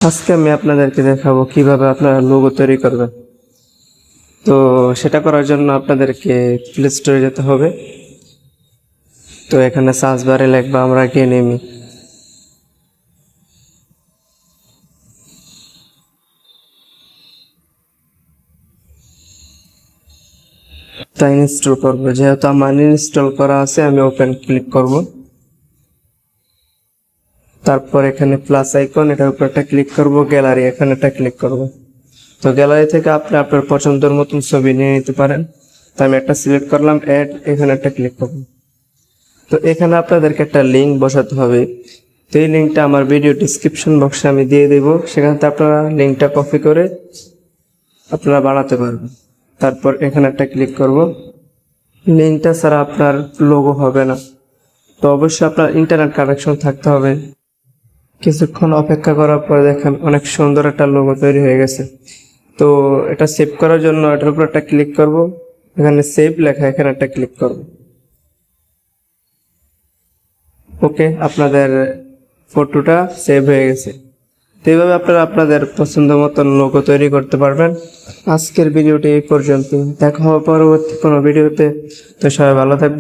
আজকে আমি আপনাদেরকে দেখাবো কিভাবে আপনারা লোগো তৈরি করবেন। তো সেটা করার জন্য আপনাদেরকে প্লে স্টোরে যেতে হবে। তো এখানে সার্চ বারে লিখবা আমরা গেনেমি। তাই ইনস্টল করবো, যেহেতু আমার ইনস্টল করা আছে আমি ওপেন ক্লিক করব। তারপর এখানে প্লাস আইকন, এটার উপর একটা ক্লিক করব, গ্যালারি এখানে একটা ক্লিক করব। তো গ্যালারি থেকে আপনি আপনার পছন্দের মতন ছবি নিয়ে নিতে পারেন। তো আমি একটা সিলেক্ট করলাম, অ্যাড, এখানে একটা ক্লিক করব। তো এখানে আপনাদেরকে একটা লিঙ্ক বসাতে হবে। তো এই লিঙ্কটা আমার ভিডিও ডিসক্রিপশন বক্সে আমি দিয়ে দেব, সেখান থেকে আপনারা লিঙ্কটা কপি করে আপনারা বানাতে পারবেন। তারপর এখানে একটা ক্লিক করব। লিঙ্কটা ছাড়া আপনার লোগো হবে না, তো অবশ্যই আপনার ইন্টারনেট কানেকশন থাকতে হবে। কিছুক্ষণ অপেক্ষা করার পরে দেখেন অনেক সুন্দর একটা লোগো তৈরি হয়ে গেছে। তো এটা সেভ করার জন্য এটার উপর একটা ক্লিক করব, এখানে সেভ লেখা, এখানে একটা ক্লিক করব। ওকে, আপনাদের ফটোটা সেভ হয়ে গেছে। তো এইভাবে আপনারা আপনাদের পছন্দ মতন লোগো তৈরি করতে পারবেন। আজকের ভিডিওটি এই পর্যন্ত, দেখা হবে পরবর্তী কোনো ভিডিওতে। তো সবাই ভালো থাকবেন।